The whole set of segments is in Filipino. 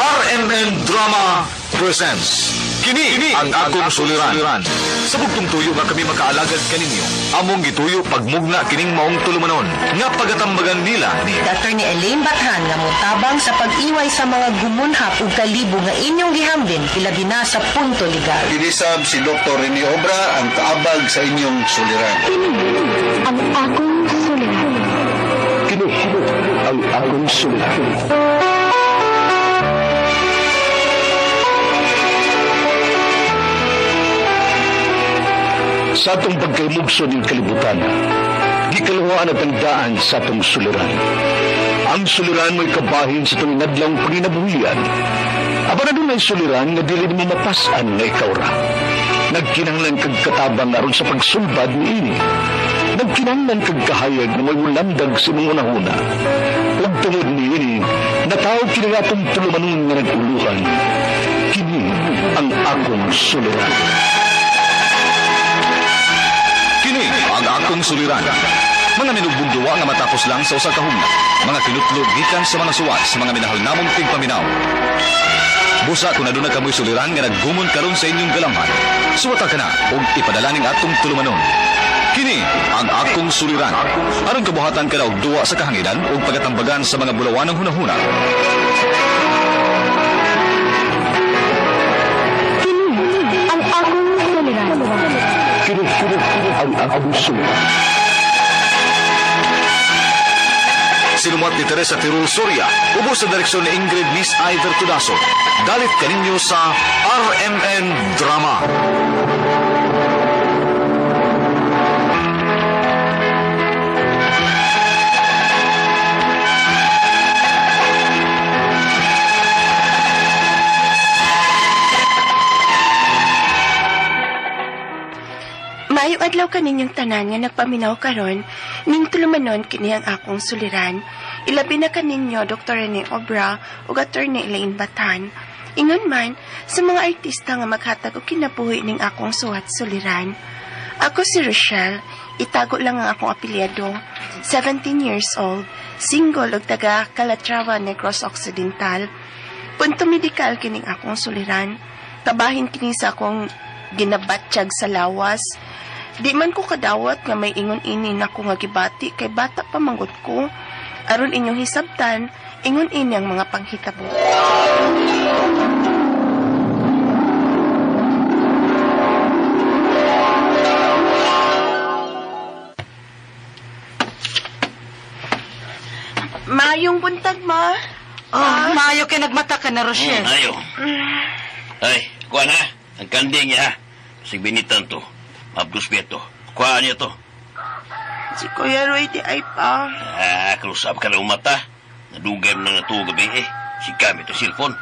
RMN Drama presents Kini ang akong suliran. Sa bugtong tuyo nga kami makaalagad kaninyo. Among gituyo pagmugna kining maong tulumanon nga pagatambagan nila ni Dr. ni Elaine Bathan nga motabang sa pag-iway sa mga gumunhap ug kalibo nga inyong gihambin ilabi na sa punto legal. Pinisab si Dr. Rene Obra ang kaabag sa inyong suliran. Ang akong suliran. Kini ang akong suliran. Sa atong pagkaymugso ng kalibutan, gikaluhaan at ang daan sa atong suliran. Ang suliran mo'y kabahin sa itong inadlang panginabuhian. Aba na doon ay suliran nga dili mo mapasan nga ikaw ra. Nagkinanglan kag katabang aron sa pagsulbad ni ini. Nagkinanglan kag kahayag na may ulandag sa mga unahuna. Huwag tungod ni ini, natawag kinagatong tulumanon nga naguluhan. Kini ang akong suliran. Kini ang akong suliran. Mga minugbong duwa nga matapos lang sa usa ka hugna. Mga kinutlog gikan sa mga suwat sa mga minahal namong tigpaminaw. Busa kung aduna kamoy suliran nga naggumon karon sa inyong galamhan. Suwata ka na ug ipadala ning atong tulumanon. Kini ang akong suliran. Aron kabuhatan ka na og duwa sa kahanginan ug pagatambagan sa mga bulawanong hunahuna. Ang akong suliran. Kini ang akong suliran. Sinumat ni Teresa Tirul Soria, ubos sa direksyon ni Ingrid Miss Iver Tudaso. Dalit kaninyo sa RMN Drama. Maayo adlaw kaninyong tanan nga nagpaminaw karon ning tulumanon kini ang akong suliran. Ilabi na kaninyo Dr. Rene Obra ug Attorney Elaine Bathan. Ingon man sa mga artista nga maghatag og kinabuhi ning akong suwat suliran. Ako si Rochelle, itago lang ang akong apelyido. 17 years old, single ug taga Calatrava, Negros Occidental. Punto medikal kining akong suliran. Kabahin kini sa akong ginabatsyag sa lawas. Di man ko kadawat nga may ingon ini na ko nga gibati kay bata pa manggut ko. Aron inyong hisabtan, ingon ini ang mga panghitabo. Mayong buntag, ma. Maayo kay nagmata ka na, Rochelle. Ayo. Ay, kuha na. Ang kanding niya, ha? Sigbinitan to. Mabdus beto. Kuha niya to. Si Kuya Roy di ay pa. Kalusap ka na umata. Nadugay mo na natuwa gabi eh. Si kami to cellphone.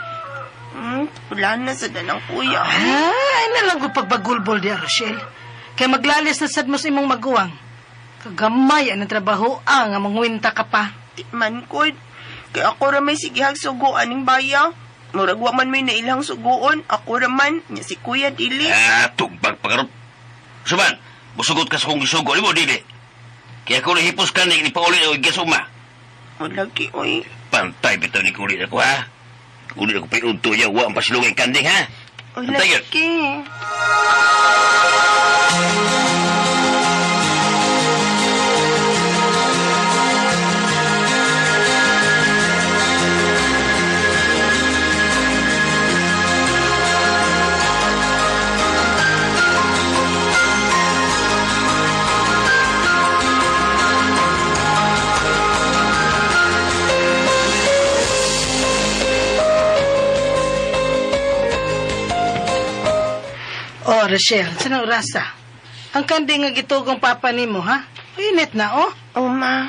Wala na sa danang kuya. Ay, nalang ko pagbagulbol di, Rochelle. Kaya maglalis na sad mo sa imong maguwang. Kagamay ang trabaho nga mangwinta ka pa. Di man ko. Kaya ako ramay sigihag suguan ng baya. Murag wa man may nailang suguon. Ako raman, niya si Kuya Dili. Tugbag pagarot. Suban, musugot ka sa kong gisugo. Di mo, dili. Kaya kung nahipos ka na, inipauli na igas uma. Malagi, oy. Pantay bitaw ni kulit ako, ha? Kulit ako pinunto niya, wa ang pasilungay kanding, ha? Oy, Pantay yun. lagi. Oh, Rochelle, saan rasa? Ang kandi nga gitugong papa nimo, ha? Init na, oh. Oh, ma.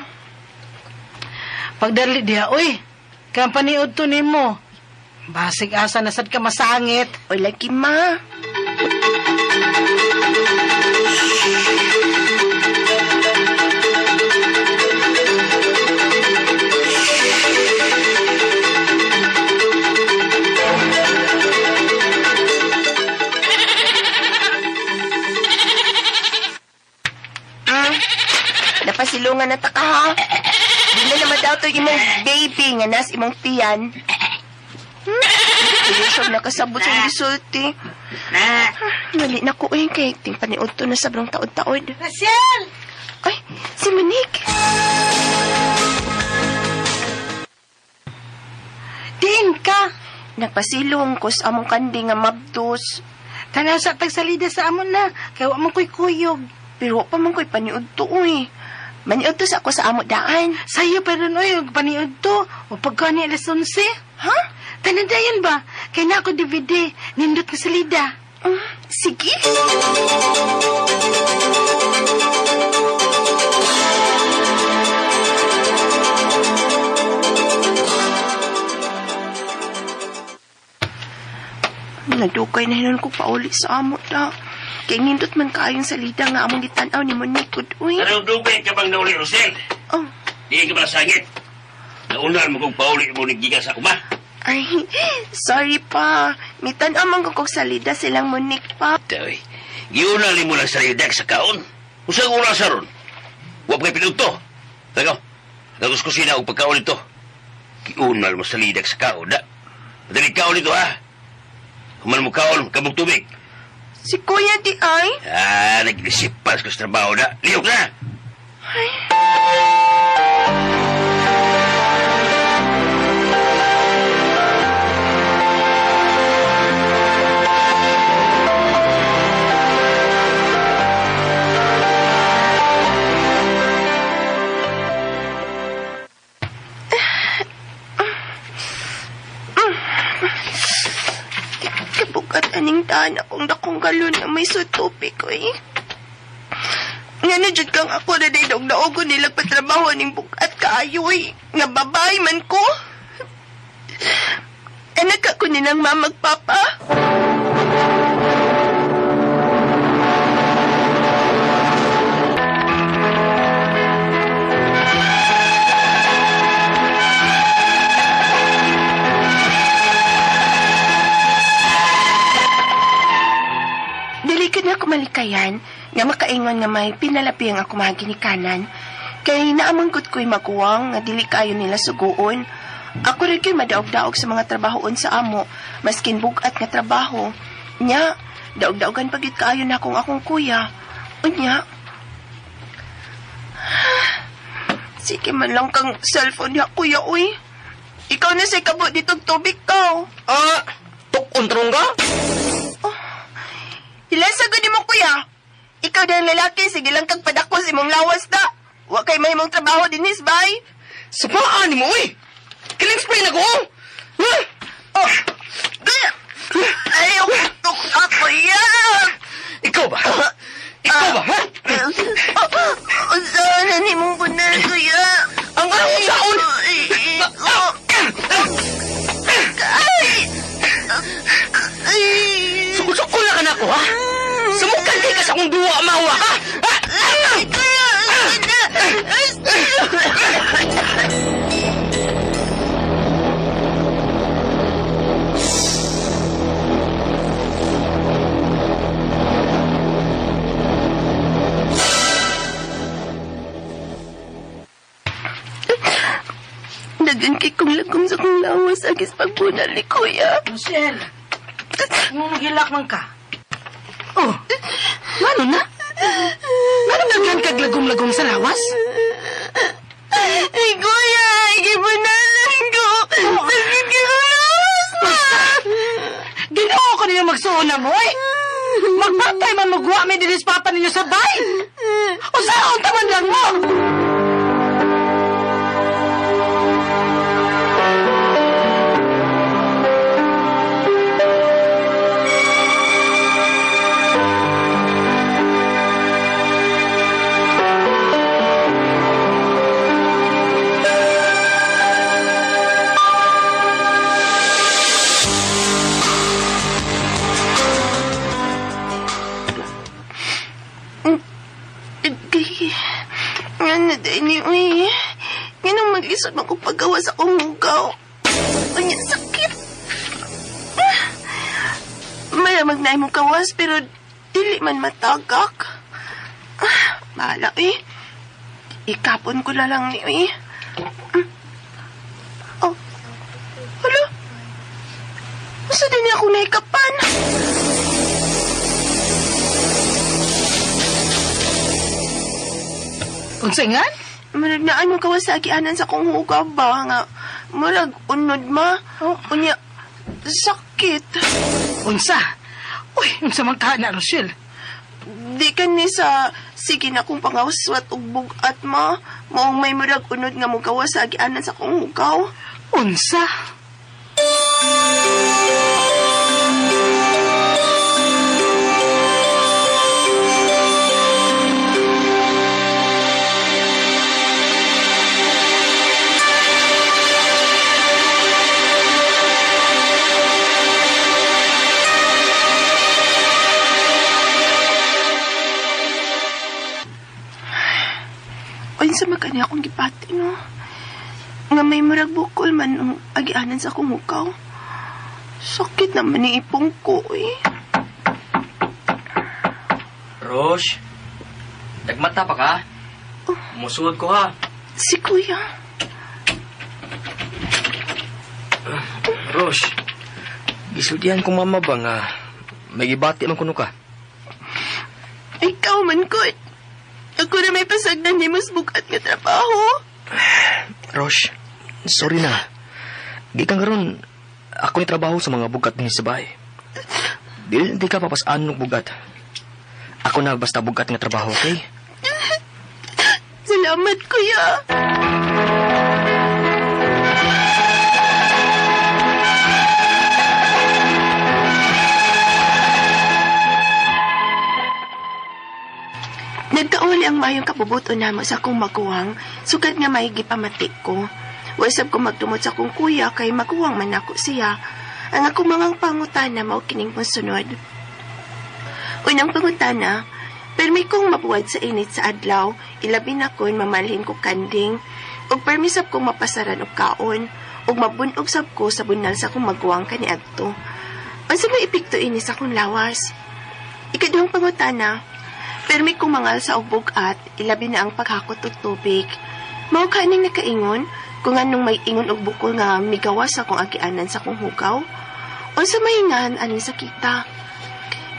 Pagdali diha, uy. Kampaniod to nimo. Basig asa na sad ka masangit. Oy, lagi, ma. Napasilungan na ta ka, ha? Di na naman daw to imong baby nga nas imong tiyan. Kaya siya nakasabot sa resulti. Mali na ko eh, kay ting paniod to na sabrang taod-taod. Rachel! Ay, si Monique. Diin ka! Nagpasilong ko sa among kandi nga mabdos. Tanaw sa tagsalida sa amon na, kaya wa man ko'y kuyog. Pero wa pa man ko'y paniod to eh. Maniod to sa ako sa amo daan. Sayo pero noy, huwag paniod to. O pagkani alas 11. Ha? Tanadayan ba? Kaya na ako DVD, nindot ka salida. Sige. Nadukay na hinon ko pauli sa amo da. Kaya ngindot man kaayong salida nga among gitanaw ni Monique uy. Anong dugay ka bang nauli, Rosel? Oh, Di ka ba nasangit? Naunan mo kong pauli mo naggiga sa kuma. ay, sorry pa. Mitan amang kong salida silang Monique pa. Tay, giunali mo lang sa lidag sa kaon. Usang oras sa ron. Huwag kay pinuto. Tagaw, nagos ko sila og pagkaon ito. Giunal mo sa lidag sa kaon, da. Madali kaon ito, ha? Kuman mo kaon, kabog tubig. Si Kuya di ay. Nag-isipas ko sa trabaho na. Liyok na! Kabukat aning daan akong dakong galon na may sutupik ko eh. Nga na dyan kang ako na day daog ko nilang patrabaho ning bukat kaayo eh. Nga babay man ko. Anak ako nilang mamagpapa. Dili ka na ako malikayan, nga makaingon nga may pinalapi ang ako maginikanan. Kaya naamangkot ko'y maguwang, nga dili kayo nila suguon. Ako rin ko'y madaog-daog sa mga trabahoon sa amo, maskin bugat nga trabaho. Nya, daog-daogan pagit kaayo na akong kuya. Unya, sige man lang kang cellphone niya, kuya, uy. Ikaw na say kabot ditong tubig ka. Tukuntrong ka? Ilan sa gudi mo, kuya? Ikaw na ang lalaki, sige lang kang padako sa imong lawas na. Wa kay may mong trabaho din, bay. Sapaan mo eh! Kiling spray na ko! Ha? Oh, gaya! Ayaw ka, kuya! Ikaw ba? Ikaw ba, ha? Saan ni mong bunal, kuya? Ang anong saon! Sukul-sukul na ka na ako, ha? Sumukan di ka sa akong duwa, mawa, ha? Dagan kay kong lagom sa kong lawas agis pagbunal ni kuya. Rachel, anong maghilak man ka? Oh, ano na? Ano nagyan kaglagom-lagom sa lawas? Ay, kuya! Ikibunalan ko! Sakit ka ng lawas na! Ginoo ko ninyo magsuuna mo, eh! Magpapay man magwa may dilis papa ninyo sabay! O saan taman lang mo? Nga na ni uy. Nga nang mag-isod ako paggawa sa akong mugaw. Ang sakit. Malamag na imong kawas pero dili man matagak. Bahala eh. Ikapon ko na lang ni uy. Oh. Hala. Usa din ako naikapan. Unsa nga? Murag na ano kawasagianan sa kong hugaw ba nga. Murag unod ma. Unya, sakit. Unsa? Uy, unsa man ka na, Rochelle? Di ka ni sa sige na kong pangawswat og bugat ma. Maong may murag unod nga mong kawasagianan sa kong hugaw. Unsa? Unsa man kani akong gipati no. Nga may murag bukol man ang agianan sa akong hugaw. Sakit naman ni ipong ko eh. Rosh, nagmata pa ka? Musuod ko ha. Si kuya. Rosh, gisultihan kong mama ba nga may gibati man kuno ka? Ikaw man ko. Ako na may pasagdan ni mas bukat nga trabaho. Rosh, sorry na. Gikan karon ako ni trabaho sa mga bugat ni sa bahay. Di ka papasaan ng bugat. Ako na basta bugat nga trabaho, okay? Salamat, kuya. Nagkauli ang mayong kabubuto namo sa akong maguwang, sugad nga may gipamatik ko. Wasab ko magtumot sa akong kuya kay maguwang man ako siya. Ang akong mga pangutana mao kining mosunod. Unang pangutana, permi kong mabuwad sa init sa adlaw, ilabi na ko'y mamalhin ko kanding, ug permisap kong mapasaran og kaon, ug mabunog sab ko sa bunal sa akong maguwang kaniadto. Unsa may epekto ini sa akong lawas? Ikaduhang pangutana, permi kong mangal sa og bugat, ilabi na ang paghakot og tubig. Mao kaning nakaingon kung anong may ingon og bukol nga migawas akong agianan sa akong hugaw. Unsa mahingan aning sakita?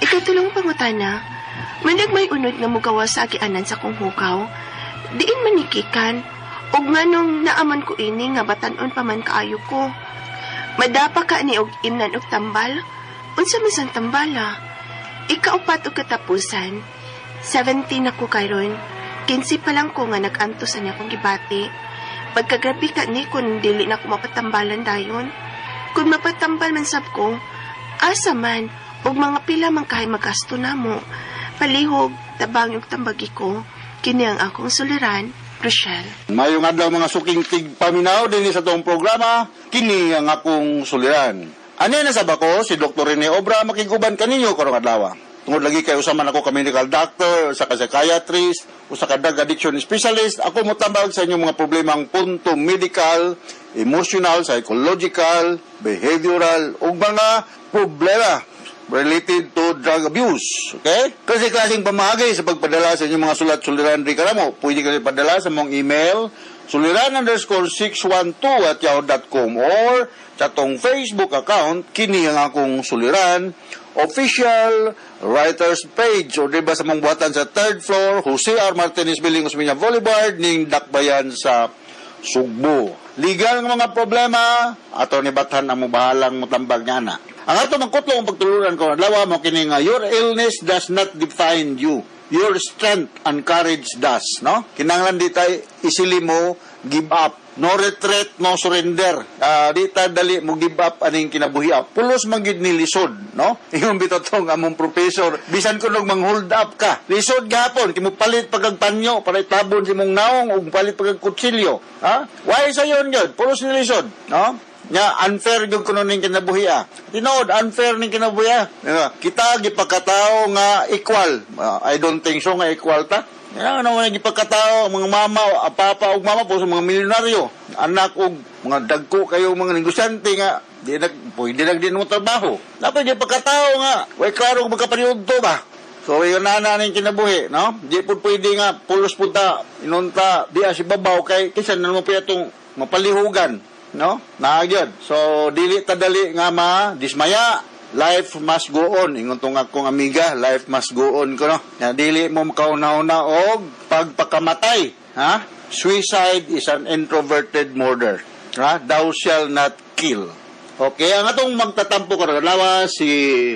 Ikatulong pangutana, mandag may unod nga mugawas sa agianan sa akong hugaw. Diin manikikan, og nganong naaman ko ini nga batanon pa man kaayo ko. Madapa ka ni og imnan og tambal. Unsa man sang tambala? Ikaupat og katapusan. 17 ako karon. 15 pa lang ko nga nag-anto sa niya kong gibati. Pagkagrabi ka ni kung dili na ko mapatambalan dayon. Kung mapatambal man sab ko, asa man, og mga pila man kahay magasto na mo. Palihog, tabang yung tambagi ko, kini ang akong suliran, Rochelle. Mayong adlaw mga suking tigpaminaw din sa tong programa, kini ang akong suliran. Ani na sab ako, si Dr. Rene Obra, makiguban kaninyo karong adlaw. Tungod lagi kay usa man ako ka medical doctor, usa ka psychiatrist, usa ka drug addiction specialist, ako motambag sa inyong mga problemang punto medical, emotional, psychological, behavioral, ug mga problema related to drug abuse. Okay? Kasi klaseng pamahagi sa pagpadala sa inyong mga sulat-suliran di karamo. Pwede kayo padala sa mong email, suliran_612@yahoo.com or sa tong Facebook account, kini ang akong suliran, official writers page o diba sa mong buhatan sa 3rd floor Jose R. Martinez Building Osmeña Boulevard ning Dakbayan sa Sugbo. Legal ng mga problema ato ni Bathan ang mubahalang mutambag niya na. Ang ato magkutlo ang pagtuluran ko adlaw mo kini nga your illness does not define you. Your strength and courage does, no? Kinahanglan di tay isili mo give up. No retreat, no surrender. Di ta dali mo give up aning kinabuhi. Pulos man gid ni lisod, no? Ingon bitotong among professor, bisan kunog mang hold up ka. Lisod gapon kimo palit pagagpanyo para itabon si mong naong ug palit pagagkutsilyo. Ha? Why sa yon gyud? Pulos ni lisod, no? Nya unfair gyud kuno ning kinabuhi. Tinod unfair ning kinabuhi. Kita gipakatao nga equal. I don't think so nga equal ta. Ano naman gipagkatao, mga mama, papa ug mama po sa mga milyonaryo. Anak ug mga dagko kayo mga negosyante nga pwede din mo trabaho. Dapat gipagkatao nga, way klaro kung magkaparyudto ba. So yun na ning kinabuhi, no? Di po pwede nga pulos punta inunta di si babaw kay kinsa na mo pa itong mapalihugan. no? Nagyod. So dili ta dali nga dismaya. Life must go on. Ingon tong akong amiga, life must go on ko, no? Na dili mo makauna-una og pagpakamatay, ha? Suicide is an introverted murder. Ha? Thou shall not kill. Okay, ang atong magtatampo ko lawa si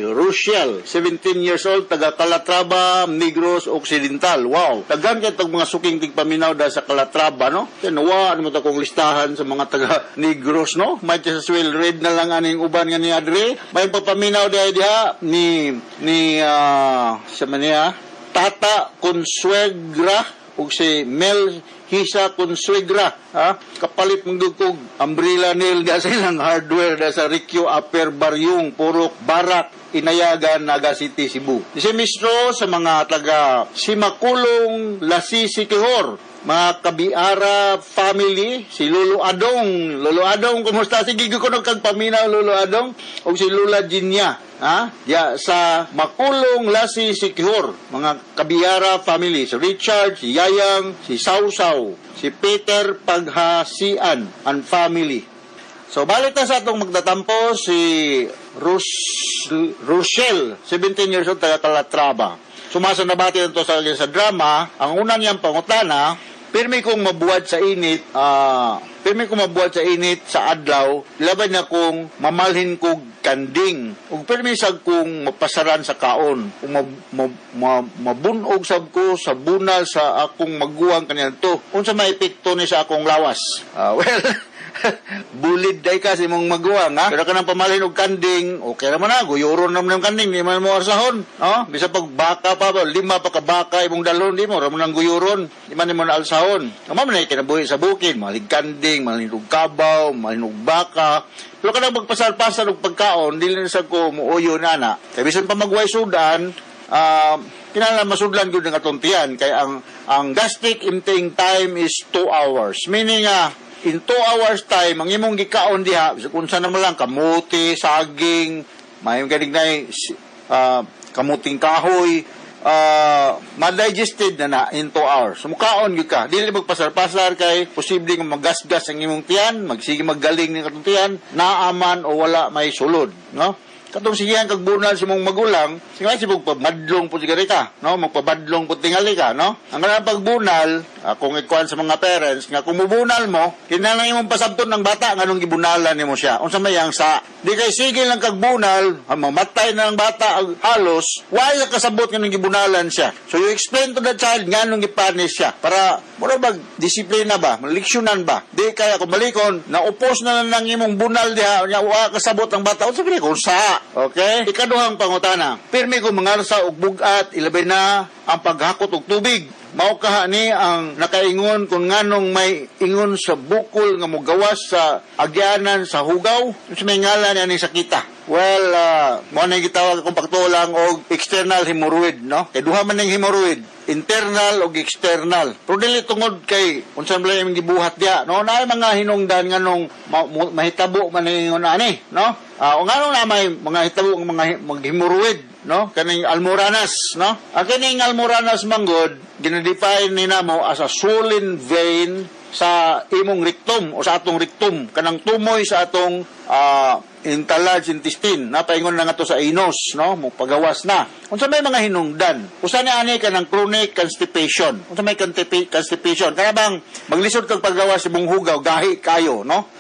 Rochelle, 17 years old, taga Calatrava, Negros Occidental. Wow, tagan kay tag mga suking tigpaminaw da sa Calatrava, no? Nawa ano mo ta kong listahan sa mga taga Negros, no? May sa swell read na lang aning uban nga ni Adre. May papaminaw diha ni sa maniya Tata Consuegra ug si Mel Hisa Consuegra, ha? Kapalit mong dugkog umbrella nail da sa ilang hardware da sa Riccio Upper Baryong, Purok, Barak, Inayagan, Naga City, Cebu. Si Mistro sa mga taga Simakulong, Lasisi, Quijor, mga Kabiara family, si Lolo Adong. Lolo Adong, kumusta? Sige ko nagkagpaminaw, Lolo Adong. O si Lula Jinya, ha? Ya, sa Makulong, Lasi, si Quijor, mga Kabiara family, si Richard, si Yayang, si Sausaw, si Peter Paghasian and family. So, balik na sa atong magtatampo si Rochelle, 17 years old, taga Calatrava. Sumasa na bati nito sa drama. Ang una niyang pangutana, pirmi kong mabuhat sa init, sa adlaw, laban na kong mamalhin kog kanding. Ug pirmi sag kong mapasaran sa kaon. Ug mabunog sab ko sa bunal sa akong maguwang kanyanto. Unsa may epekto ni sa akong lawas? Well, bulid day ka si mong maguwang, ha? Pero kanang pamalhin og kanding, okay naman na, guyuron naman ng kanding, di man mo arsahon, no? Bisa pag baka pa, 5 pa ka baka, imong dalon, di mo, raman ng guyuron, di man mo na alsahon. Naman na kinabuhi sa bukid, malig kanding, malig og kabaw, malig og baka. Pero kanang magpasal-pasal og pagkaon, dili na sa ko muuyo na na. Kaya bisan pa magway sudan, kinahanglan masudlan gyud ng atuntian, kay ang gastric emptying time is 2 hours. Meaning in 2 hours time, ang imong gikaon diha, kung saan naman lang, kamuti, saging, mayroong galing kamuting kahoy, ma-digested na in 2 hours. So, mukaon yun ka. Dili magpasar-pasar kay posibleng magasgas ang imong tiyan, magsige maggaling ng katong tiyan, naaman o wala may sulod, no? Katong sigihan kag bunal si mong magulang, sigay si pagpamadlong po sigari ka, no? Magpabadlong po tingali ka, no? Ang kanang pagbunal, kung ikuan sa mga parents, nga kung mubunal mo, kinahanglan imong pasabton ng bata nganong gibunalan nimo siya. Unsa may ang sa di kay sige lang kag bunal, mamatay na ng bata halos, wala kasabot nganong gibunalan siya. So you explain to the child nganong gipunish siya para mura bag disiplina ba, leksyonan ba. Di kaya kung balikon, naupos na lang ng imong bunal diha, wa kasabot ang bata. Unsa may kung sa okay? Ikaduhang pangutana. Pirmi ko mangarsa og bugat, ilabay na ang paghakot og tubig. Mao kaha ni ang nakaingon kung nganong may ingon sa bukol nga mogawas sa agyanan sa hugaw. Sa may ngalan ani sakita. Well, mo na gitawag kung pagtulang og external hemorrhoid, no? Kay duha man ning hemorrhoid, internal og external. Pero dili tungod kay unsa man imong gibuhat diha, no? Naay mga hinungdan nganong mahitabo man ingon ani, no? O nganong na may mga hitabo mga hemorrhoid, no? Kaning almoranas, no? Ang kaning almoranas manggod ginadefine ni namo as a swollen vein sa imong rectum o sa atong rectum, kanang tumoy sa atong large intestine, napaingon na nga to sa anus, no? Pagawas na. Unsa may mga hinungdan? Usa ni ani kanang chronic constipation. Unsa may constipation? Kaya bang maglisod kag pagawas sa imong hugaw, gahi kayo, no?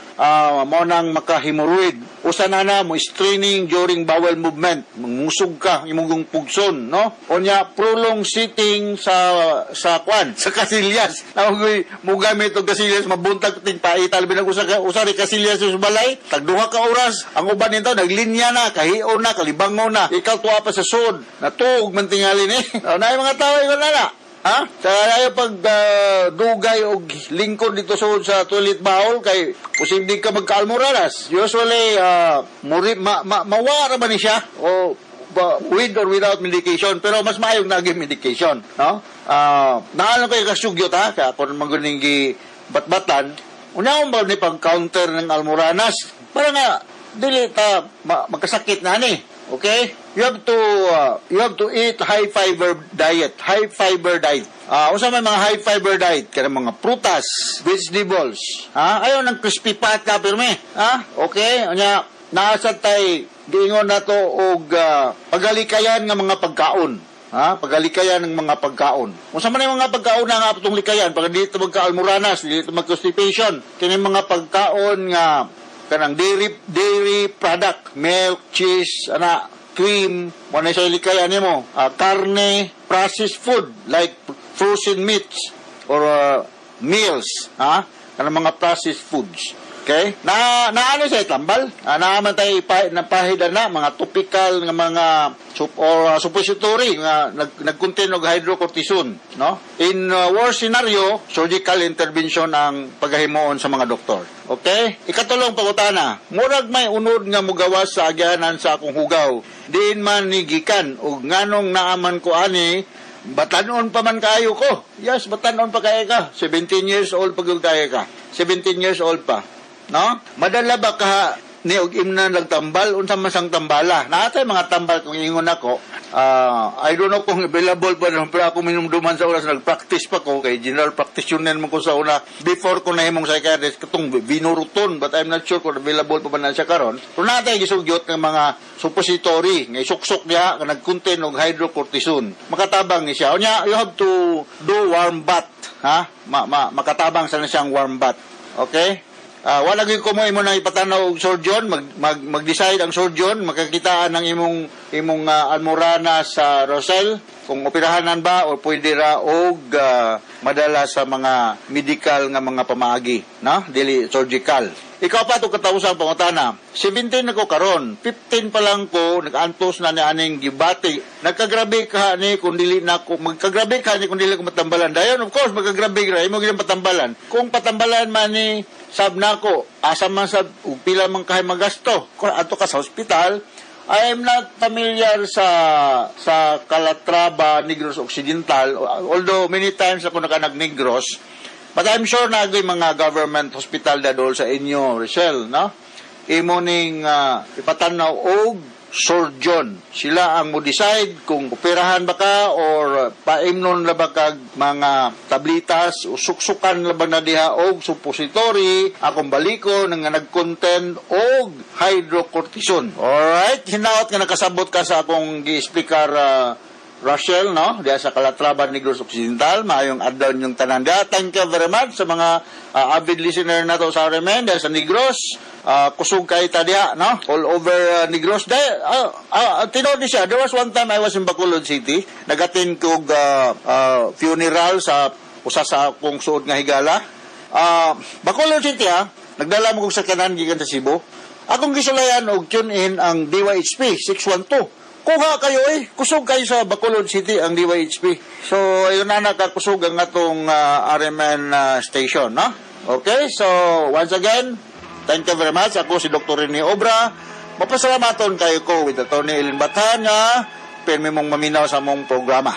Mo nang maka-hemorrhoid. Usa na mo straining during bowel movement. Mangusog ka imong pugson, no? Unya prolonged sitting sa kasilyas. Nagoy mo gamit og kasilyas mabuntag ting paital binag usa ri kasilyas sa balay. Tagduha ka oras ang uban nito naglinya na, kahion na, kalibangon na. Ikaw tuwa pa sa sud. Natuog man tingali ni. Naay mga tawo ingon na. Ha? Sa ayo pag dugay og lingkod dito sa toilet bowl kay posible ka magkaalmoranas. Usually mawara ba ni siya o with or without medication, pero mas maayong naging medication, no? Naalam ko yung kasugyot, ha? Kaya kung maguning batbatan, unaon ba ni pag-counter ng almoranas? Para nga, dili ta magkasakit na ni. Okay? you have to eat high fiber diet. Usa may mga high fiber diet kana mga prutas, vegetables. Ayaw ng crispy pat ka pirme. Okay, nya naasad tay giingon nato og pagalikayan nga mga pagkaon. Pagalikayan ng mga pagkaon. Unsa man yung mga pagkaon nga atong likayan, pag dito magka-almoranas, dito mag-constipation, kini mga pagkaon nga kanang dairy product, milk, cheese, cream, wala sa likayan nimo, karne, processed food like frozen meats or meals, kanang mga processed foods. Okay? Ano sa tambal? Naaman tayo napahidan na mga topical nga mga suppository nga nag-contain og hydrocortisone, no? In worst scenario, surgical intervention ang paghahimuon sa mga doktor. Okay? Ikatulong pangutana, murag may unod nga mugawas sa agyanan sa akong hugaw. Diin man ni gikan og nganong naaman ko ani batanon pa man kayo ko. Yes, batanon pa kayo ka. 17 years old pa gyud kayo ka. 17 years old pa. No? Madala ba ka ni og imnan nagtambal unsa man sang tambala? Naatay mga tambal kung ingon ako. I don't know kung available pa no, pero ako minumduman sa oras nagpractice pa ko kay general practitioner man ko sa una before ko nahimong psychiatrist katong binuruton, but I'm not sure kung available pa ba na siya karon. Kung natay gisugyot ng mga suppository nga isuksok niya nga nag-contain og hydrocortisone, makatabang ni siya. Unya, you have to do warm bath, makatabang sa na siyang warm bath. Okay? Wala gyud ko mo imo na ipatanaw og surgeon, mag-decide ang surgeon, makakitaan ng imong almorana sa Rosel kung operahanan ba o pwede ra og madala sa mga medical nga mga pamaagi, no? Dili surgical. Ikaw pa to katawusang pangutana. 17 ako karon, 15 pa lang ko nag-antos na ni aning gibati. Nagkagrabe ka ni kung dili na ko magkagrabe ka ni kung dili ko matambalan. Dayon of course magkagrabe ra imo gyud patambalan. Kung patambalan man ni sab nako, asa man sab pila man kay magasto. Kung ato ka sa hospital, I am not familiar sa Calatrava, Negros Occidental, although many times ako nag-Negros. But I'm sure na mga government hospital dadol sa inyo, Rochelle, no? Imo ning ipatanaw og surgeon. Sila ang mo decide kung operahan ba ka or paimnon la ba kag mga tablitas o suksukan la ba na diha og suppository akong baliko nga nag-contain og hydrocortisone. Alright, hinaot nga nakasabot ka sa akong gi-explicar Rochelle, no? Diya sa Calatrava, Negros Occidental. Maayong adlaw yung tanan diya. Thank you very much sa mga avid listener na to sa RMN diya sa Negros. Kusog kay ta diya, no? All over Negros. Tinod ni siya. There was one time I was in Bacolod City. Nagatin ko funeral sa usa sa akong suod nga higala. Bacolod City, nagdala mo kong sakyanan gikan sa Cebu. Akong gisulayan og tune in ang DYHP 612. Kuha kayo kusog kayo sa Bacolod City ang DYHP. So, ayun na nakakusog ang atong RMN station, no? Okay, so, once again, thank you very much. Ako si Dr. Rene Obra. Mapasalamaton kayo ko with Atty. Ellen Batan nga pirmi mong maminaw sa mong programa.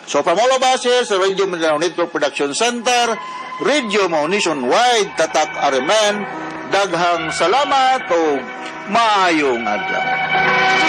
So, from all of us here sa Radio Mindanao Network Production Center, Radio mo nationwide, tatak RMN, daghang salamat o maayong adlaw.